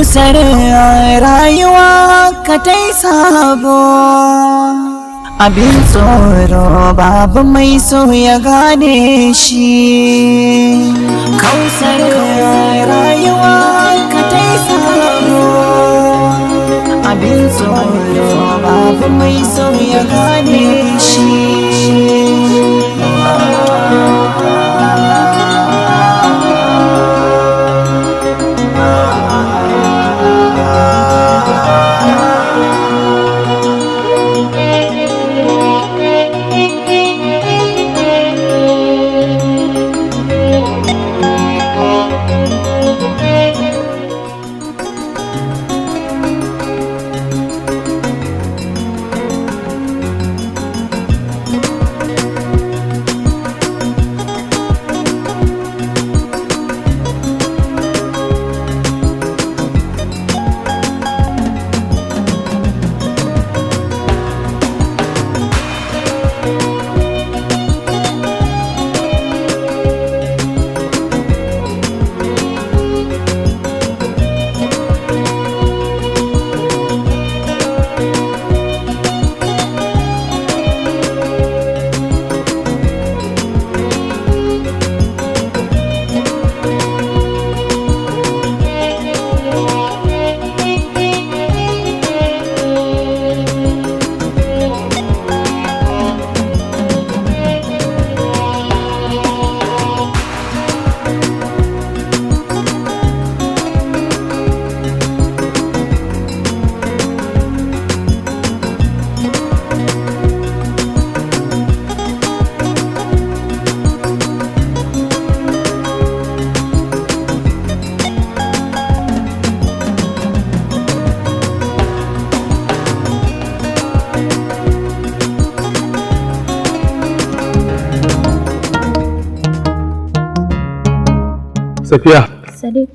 kausar rayuwa ka tai sabo abin tsoro babu mai so ya gane shi kausar rayuwa ka tai sabo abin tsoro babu mai so ya gane shi Safiya. Sadiq.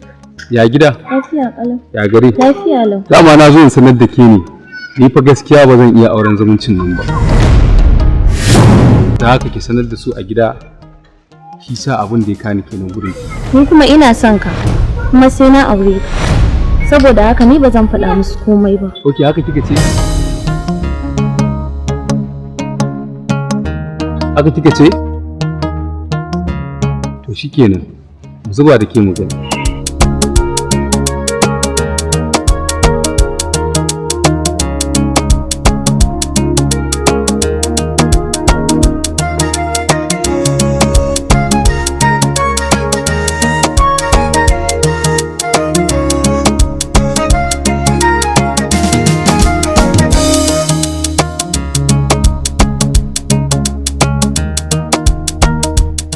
Ya gida? Lafiya kalau. Ya gari? Lafiya lau. Dama na zo in sanar da ke ne. Ni fa gaskiya ba zan iya auren zumuncin nan ba. Da haka ki sanar da su a gida. Shi sa abin da ya kani kenan gurin. Ni kuma ina son ka. Kuma sai na aure ka. Saboda haka ni ba zan faɗa musu komai ba. Okay, haka kika ce? Haka kika ce? To shikenan. Mu zuba da ke mu gani.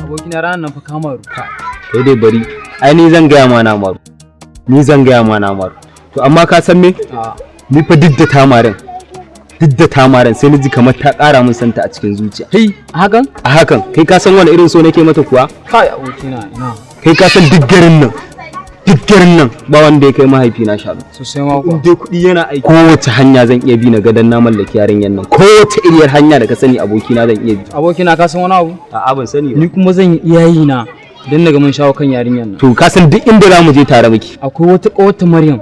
Abokina ranar nan fa kama ruka. Kai dai bari, ai ni zan gaya ma na maru. Ni zan gaya ma na maru. To amma ka san me? Ni fa duk da tamarin sai ni ji kamar ta ƙara min santa a cikin zuciya. Hey, a hakan? A hakan, kai ka san wani irin so nake mata kuwa? Kai abokina ina. Kai ka san duk garin nan ba wanda ya kai mahaifina shaɗu. Sosai ma kuwa. Dai kuɗi yana aiki. Kowace hanya zan iya bi na gadan na mallaki yarinyar nan. Kowace iriyar hanya da ka sani abokina zan iya bi. Abokina ka san wani abu? A'a ban sani ba. Ni kuma zan yi iyayi na dan daga mun shawo kan yarinyar nan. To ka san duk inda za mu je tare muke. Akwai wata ƙawarta Maryam.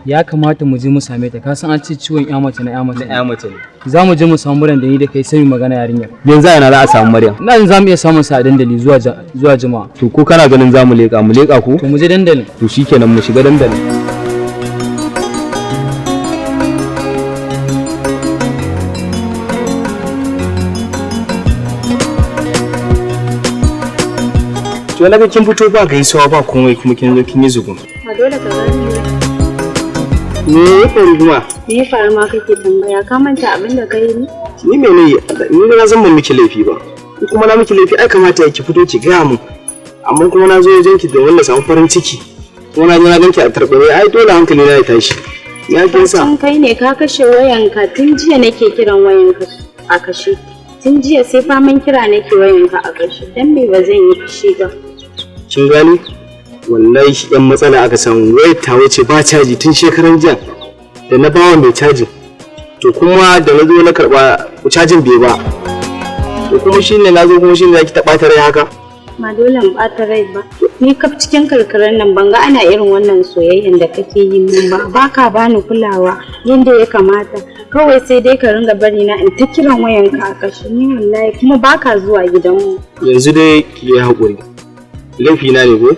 Ya kamata mu je mu same ta. Ka san an ce ciwon ƴa mace na ƴa mace. Na ƴa mace ne. Za mu je mu samu Maryam da ni da kai sai mu magana yarinyar. Yanzu yana za a samu Maryam. Ina jin za mu iya samun sa a dandali zuwa Juma'a. To ko kana ganin za mu leƙa ko? To mu je dandalin. To shikenan mu shiga dandalin. To na ga kin fito ba gaisuwa ba komai kuma kin zo kin yi zugun. A dole ka gani. Me ya faru kuma? Me ya faru ma kake tambaya? Ka manta abin da kai ni? Ni me ne? Ni na san ban miki laifi ba. Ni kuma na miki laifi ai kamata ki fito ki gaya mu. Amma kuma na zo wajen ki da wanda samu farin ciki. Kuma na je na ganki a tarbare ai dole hankali na ya tashi. Ya kin sa. Tun kai ne ka kashe wayanka tun jiya nake kiran wayanka a kashe. Tun jiya sai faman kira nake wayanka a kashe. Dan me ba zan yi fushi ba? Kin gani? Wallahi yan matsala aka samu wayar ta wuce ba caji tun shekaran jiya da na bawa mai caji. To kuma da na zo na karba cajin bai ba. To kuma shine na zo kuma shine zaki taɓa ta rai haka? Ma dole in ɓata rai ba. Ni kaf cikin karkarar nan ban ga ana irin wannan soyayyen da kake yi min ba. Ba ka bani kulawa yadda ya kamata. Kawai sai dai ka ringa bari na in ta kiran wayanka a kashe ni wallahi kuma ba ka zuwa gidanmu. Yanzu dai ki yi haƙuri. Laifi na ne ko?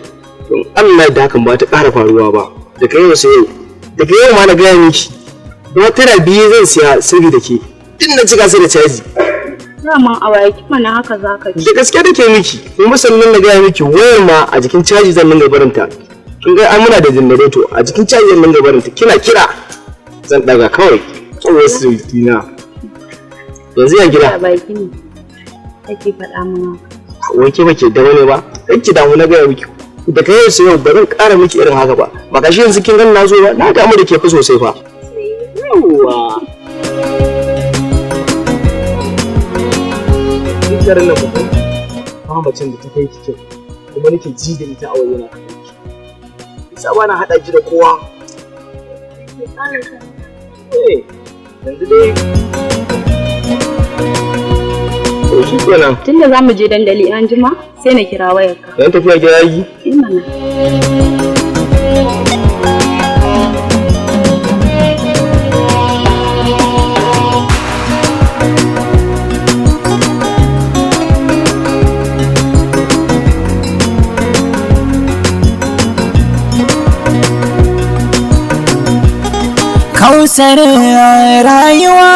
Don Allah da hakan ba ta ƙara faruwa ba. Daga yau sai yau. Daga yau ma na gaya miki. Ba tara biyu zan siya sirri da ke. Din na cika sai da caji. Daman a waye kima na haka za ka ci. Da gaske da ke miki. Kuma sannan na gaya miki wayar ma a jikin caji zan dinga barinta. Kin ga an muna da generator a jikin caji zan dinga barinta. Kina kira zan daga kawai. Tsawon sirri na. Yanzu ya gida. Baki ne. Kake faɗa min haka. Wai ke bake da wani ba? Kai ki damu na gaya miki. Daga yau sai yau ba zan ƙara miki irin haka ba. Ba ka shi yanzu kin gan na zo ba. Na damu da ke fa sosai fa. Yawwa. Garin nan mutum ba macen da ta kai ki kyau kuma nake ji da ita a waje na isa ba na haɗa ki da kowa yanzu dai to shi kenan tunda za mu je dandali an jima sai na kira wayarka yan tafiya gida yi imana Kausar rayuwa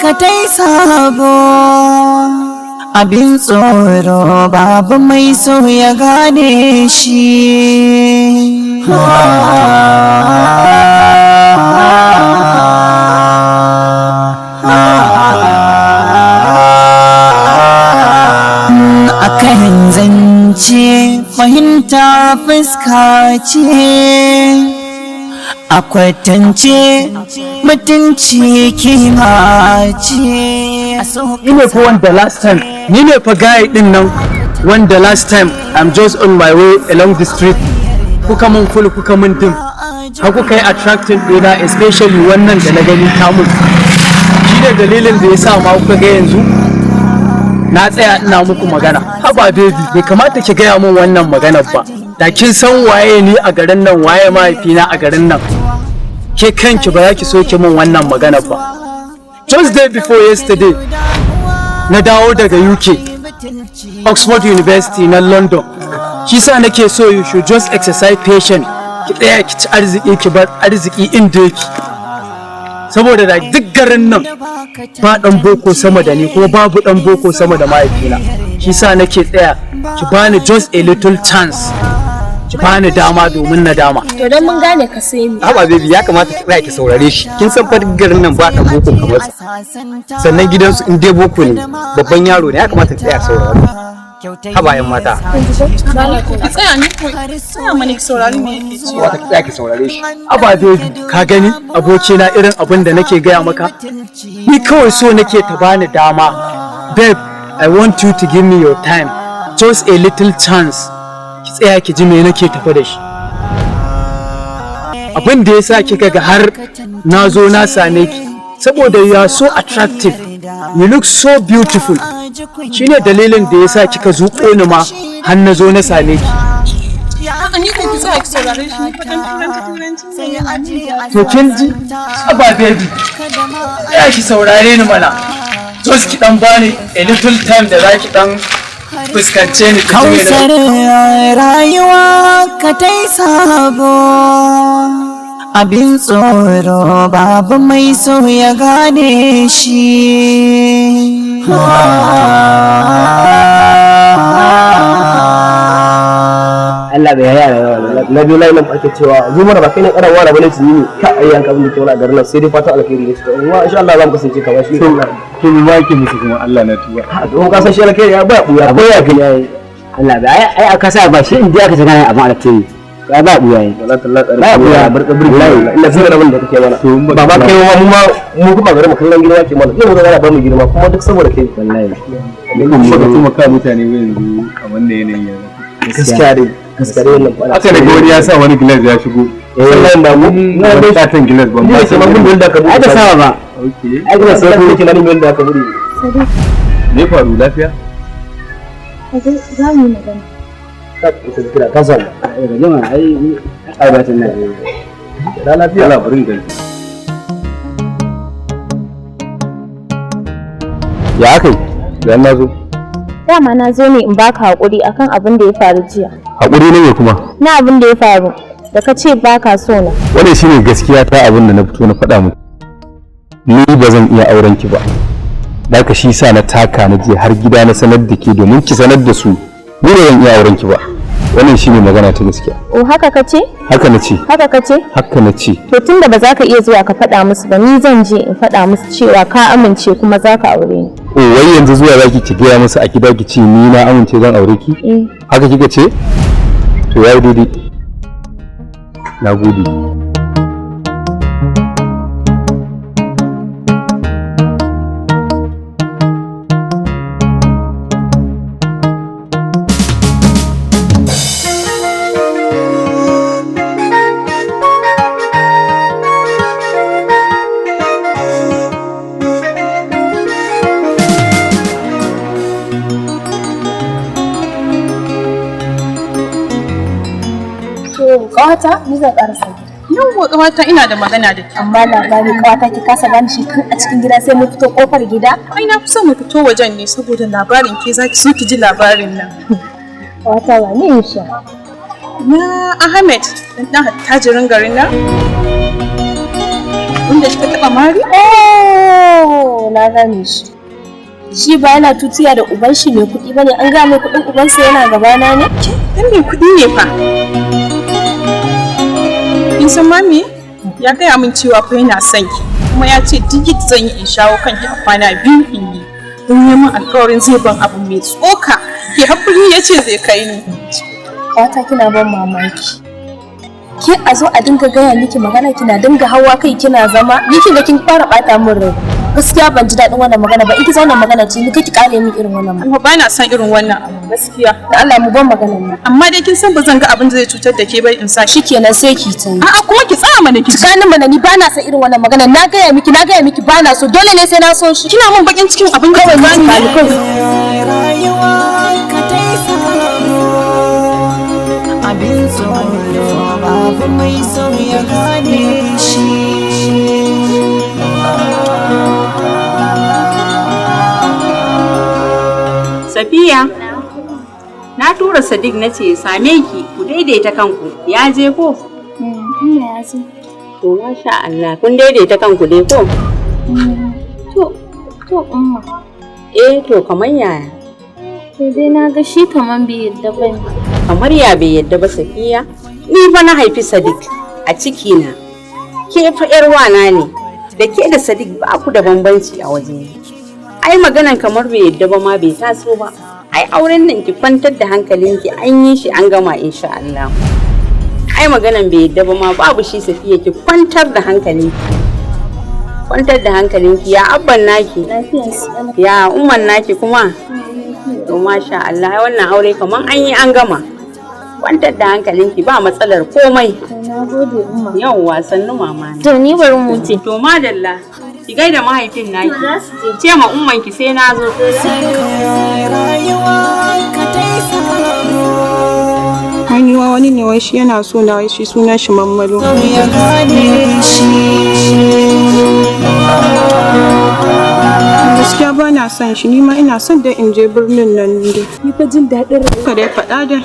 ka tai sabo abin tsoro babu mai so ya gane shi akan zance fahimta fuska ce a kwatance mutunci kima ce. Ni ne fa wanda last time, ni ne fa guy din nan wanda last time I'm just on my way along the street. Kuka mun full kuka mun dim. Har kuka yi attracting ɗina especially wannan da na gani kamun. Shi ne dalilin da ya sa ma kuka ga yanzu na tsaya ina muku magana. Haba baby bai kamata ki gaya min wannan maganar ba. Da kin san waye ni a garin nan waye mahaifina a garin nan. Ke kanki ba za ki so ki min wannan magana ba. Just day before yesterday na dawo daga UK Oxford University na London. Shi sa nake so you should just exercise patience. Ki tsaya ki ci arziki ki bar arziki inda yake. Saboda da duk garin nan ba dan boko sama da ni kuma babu dan boko sama da mahaifina. Shi sa nake tsaya ki bani just a little chance. Ki bani dama domin na dama. To dan mun gane ka sai mu. Haba baby ya kamata ki tsaya ki saurare shi. Kin san fa garin nan ba dan boko kamar sa. Sannan gidansu in dai boko ne babban yaro ne ya kamata ki tsaya saurare. Haba yan mata. Ki tsaya ni ko tsaya mani ki saurare me yake cewa. Wata ki tsaya ki saurare shi. Haba baby ka gani abokina irin abin da nake gaya maka. Ni kawai so nake ta bani dama. Babe, I want you to give me your time. Just a little chance. Ki tsaya ki ji me nake tafi da shi. Abin da yasa kika ga har na zo na same ki saboda you are so attractive, you look so beautiful. Shine dalilin da yasa kika zuƙo ni ma har na zo na same ki. Ni ko ki tsaya ki saurare shi ni fadan turanci. To kin ji? Aba baby. Ya ki saurare ni mana. Just ki dan bani a little time da za ki dan fuskance ni. Kausar rayuwa ka tai sabo abin tsoro babu mai so ya gane shi Allah bai yaya na biyu layin ake cewa zumar ba kai ne karan wani bane tuni ne ka ayyan ka bin kewa garin nan sai dai fatan alkhairi ne to amma insha Allah za mu kasance kamar shi Kin ma ki musu kuma Allah na tuba. don ka san shi alkhairi ya ba buya ya fi Allah ba ai aka sa ba shi inda aka tsaya abin alkhairi ya ba buya yi ba buya barka birni ina sai abin da kake mana ba ba kai mu kuma garin mu kallon girma ke mana yau ga ba mu girma kuma duk saboda kai wallahi ne kuma ka tuma ka mutane yanzu kamar da yanayin yanzu. gaskiya dai wannan fara Aka da gori ya sa wani glass ya shigo. wallahi ba mu Na da shatan glass ban ba. sai mun da ka ai da sawa ba Okay. ai ga sai kake nan mun da ka buri Me faru lafiya? Za mu yi magana. ta kira ka samu jama'a ai ba ta nan da lafiya Allah burin gani ya akai dan nazo dama na zo ne in baka hakuri akan abin da ya faru jiya hakuri ne kuma na abin da ya faru da ka ce baka so na wannan shine gaskiya ta abin da na fito na faɗa muku ni ba zan iya auren ki ba da ka shi sa na taka na je har gida na sanar da ke domin ki sanar da su ni ba zan iya auren ki ba wannan shine magana ta gaskiya o haka ka ce haka na ce haka ka ce haka na ce to tunda ba za ka iya zuwa ka faɗa musu ba ni zan je in faɗa musu cewa ka amince kuma za ka aure ni o wai yanzu zuwa zaki ki gaya musu a gida ki ce ni na amince zan aure ki haka kika ce to yayi daidai na gode Ƙawata, ni zan ƙarasa gida. Yawwa ƙawata ina da magana da ke. Amma labari ƙawata ki kasa bani shi tun a cikin gida sai mu fito ƙofar gida. Ai na fi son mu fito wajen ne saboda labarin ke za ki so ki ji labarin nan. Ƙawata ba ni insha. Na Ahmed, ɗan tajirin garin nan. Wanda kika taɓa mari? Oh, na gane shi. Shi ba yana tutiya da uban shi mai kuɗi bane an ga mai kuɗin ubansa yana gabana ne? Dan mai kuɗi ne fa. Kin san mami? Ya gaya min cewa fa yana son ki kuma ya ce duk yadda zan yi in shawo kanki a kwana biyu in yi. Don yi min alƙawarin zai ban abu mai tsoka. Ke haƙuri ya ce zai kai ni. Kawata kina ban mamaki. Ke a zo a dinga gaya miki magana kina dinga hawa kai kina zama ni kin ga kin fara ɓata min rai. Gaskiya ban ji daɗin wannan magana ba in ki zauna magana ce ni kake kare min irin wannan magana. Ba na son irin wannan abu gaskiya. Da Allah mu ban maganar nan. Amma dai kin san ba zan ga abin da zai cutar da ke ba in sa shikenan sai ki ta yi. A'a kuma ki tsaya mana ki. Tsakanin mana ni ba na son irin wannan magana na gaya miki ba na so dole ne sai na so shi. Kina mun bakin cikin abin da ba ni rayuwa ka tai sabo abin tsoro babu mai so ya gane shi. Safiya, na tura Sadiq na ce same ki ku daidaita kanku. Ya je ko? Ina ya zo. To masha Allah, kun daidaita kanku dai ko? To umma. To kamar yaya? To dai na ga shi kaman bai yadda ba ne. Kamar ya bai yadda ba Safiya? Ni fa na haifi Sadiq a ciki na. Ke fa yar wana ne. Da ke da Sadiq ba ku da bambanci a waje. Ai maganan kamar bai yadda ba ma bai taso ba. Ai auren nan ki kwantar da hankalinki an yi shi an gama insha Allah. Ai maganan bai yadda ba ma babu shi Safiya ki kwantar da hankalinki. Kwantar da hankalinki ya abban naki. Ya umman naki kuma. To masha Allah wannan aure kaman an yi an gama. Kwantar da hankalinki ba matsalar komai. Na gode umma. Yawwa sannu mama. To ni bari mu ce. To madalla. Ki gaida mahaifin naki. Ce ma umman ki sai na zo. Haniwa wani ne wai shi yana so na wai shi sunan shi Mammalo. Gaskiya ba na son shi ni ma ina son da in je birnin nan ne. Ni fa jin daɗin rayuwa. Ka dai faɗa da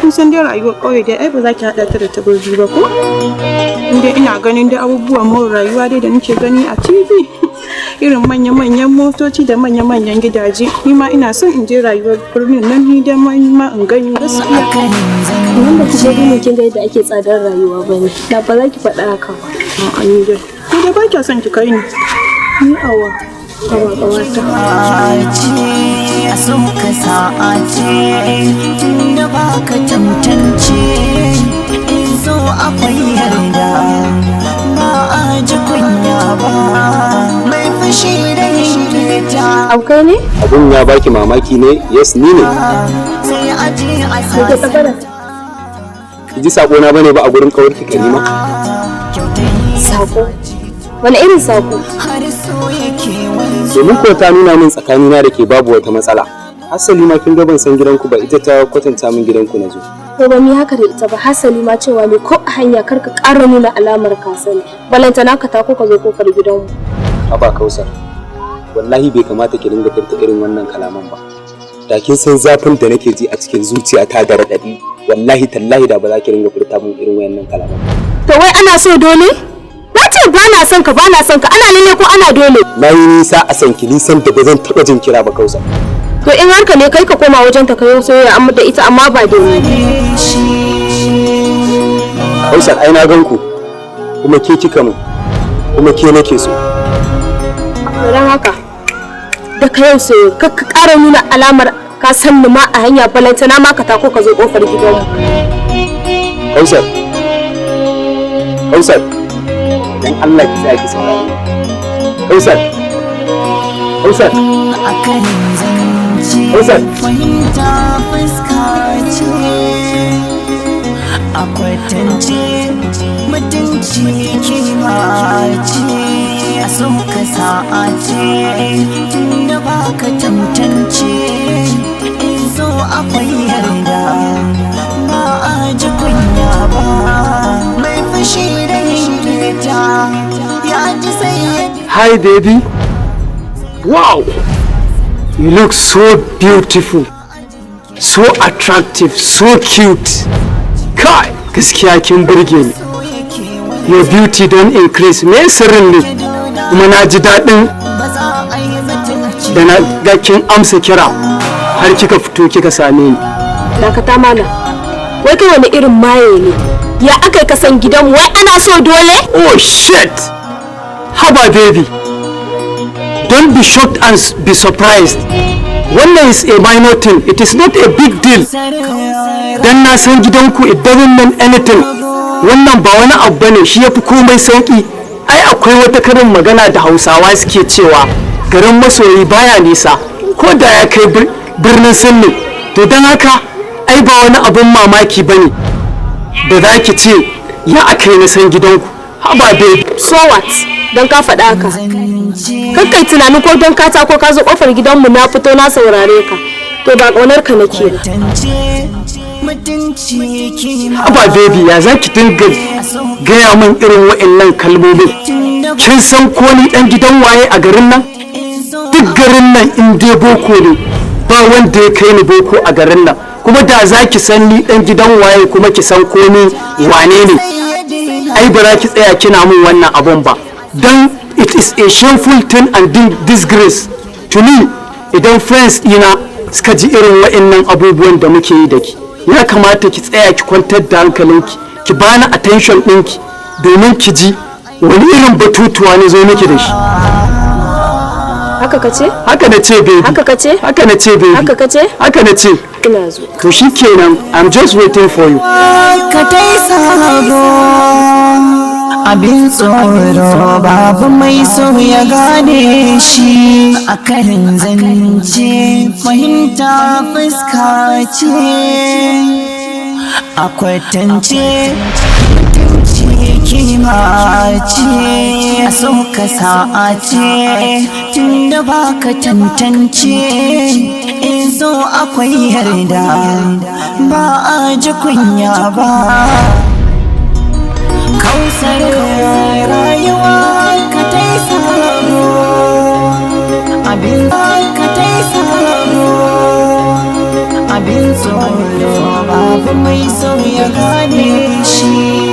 kun san dai rayuwar ƙauye dai ai ba za ki haɗa ta da ta birni ba ko? Inda ina ganin da abubuwan more rayuwa dai da nake gani a TV. Irin manya-manyan motoci da manya-manyan gidaje ni ma ina son in je rayuwar birnin nan ni da ma in gani gaskiya. Wanda ku je ne kin ga yadda ake tsadar rayuwa bane. Da ba za ki faɗa haka ba. A'a ni dai. Ko da ba kya son ki kai ni. Ni awa. Kawata. A so ka sa'a ce tunda ba ka tantance in so akwai yarda ba a ji kunya ba mai fushi da yin ta. Aukai ne? abun ya baki mamaki ne? Yes ni ne. Sai a je a Kake tsakara. Ki ji sako na bane ba a gurin kawarki Karima. Sako. Wani irin sako? har so yake wanzu. Domin ko ta nuna min tsakanina da ke babu wata matsala. Asali ma kin ga ban san gidanku ba, ita ta kwatanta min gidanku na zo. To ba mi haka da ita ba, hasali ma cewa ne ko a hanya kar ka ƙara nuna alamar ka sani. Balantana ka tako ka zo kofar gidanmu. Haba Kausar, wallahi bai kamata ki dinga furta irin wannan kalaman ba. Da kin san zafin da nake ji a cikin zuciyata da raɗaɗi, wallahi tallahi da ba za ki dinga furta min irin wayannan kalaman ba. To wai ana so dole? Na ce ba na son ka, ana lalle ko ana dole? Na yi nisa a san ki nisan da ba zan taɓa jin kira ba Kausar. To in harka ne kai ka koma wajen ta kayo soyayya amma da ita amma ba da ni. Kausar ai na gan ku kuma ke kika mu kuma ke nake so. Dan haka da ka yau sai ka ƙara nuna alamar ka san ni ma a hanya balantana ma ka tako ka zo kofar gidanmu. Kausar. Kausar. Dan Allah ki tsaya ki saurara. Kausar. Kausar. Kausar. Fahimta fuska ce, akwatance mutunci kima ce, a so ka sa'a ce, tunda ba ka tantance, in so akwai yarda, ba a ji kunya ba, mai fushi da yin ya ji sai. Hi baby. Wow. You look so beautiful, so attractive, so cute. Kai, gaskiya kin burge ni. Your beauty don't increase. Me sirrin ne? Kuma na ji daɗin da na ga kin amsa kira har kika fito kika same ni. Dakata mana. Wai kai wani irin maye ne? Ya aka ka san gidan wai ana so dole? Oh shit! Haba baby. Don't be shocked and be surprised. Wannan is a minor thing. It is not a big deal. Dan na san gidanku it doesn't mean anything. Wannan ba wani abu bane, shi yafi komai sauki. Ai akwai wata karin magana da Hausawa suke cewa garin masoyi baya nisa ko da ya kai birnin Sinni. To dan haka ai ba wani abun mamaki bane da zaki ce ya akai na san gidanku. Haba baby. So what? Don ka faɗa haka. Kakkai tunani ko don ka ta ko ka zo ƙofar gidanmu na fito na saurare ka. To ba ƙaunar ka nake ba. Haba baby ya za ki dinga gaya min irin wa'annan kalmomin. Kin san ko ni ɗan gidan waye a garin nan? Duk garin nan in dai boko ne ba wanda ya kai ni boko a garin nan. Kuma da za ki san ni ɗan gidan waye kuma ki san ko ni wane ne. Ai bara ki tsaya kina min wannan abun ba. Dan it is a shameful thing and disgrace to me idan friends ɗina suka ji irin wa'annan abubuwan da muke yi da ki. Ya kamata ki tsaya ki kwantar da hankalinki, ki bani attention ɗinki domin ki ji wani irin batutuwa ne zo miki da shi. Haka ka ce? Haka na ce baby. Haka ka ce? Haka na ce baby. Haka ka ce? Haka na ce. Ina zo. To shikenan, I'm just waiting for you. Ka dai sabo abin tsoro babu mai so ya gane shi a karin zance fahimta fuska ce a kwatance mutunci kima ce a so ka sa'a ce tunda ba ka tantance in so akwai yarda ba a ji kunya ba. Kausar rayuwa ka tai sabo abin ka tai sabo abin tsoro babu mai so ya gane shi.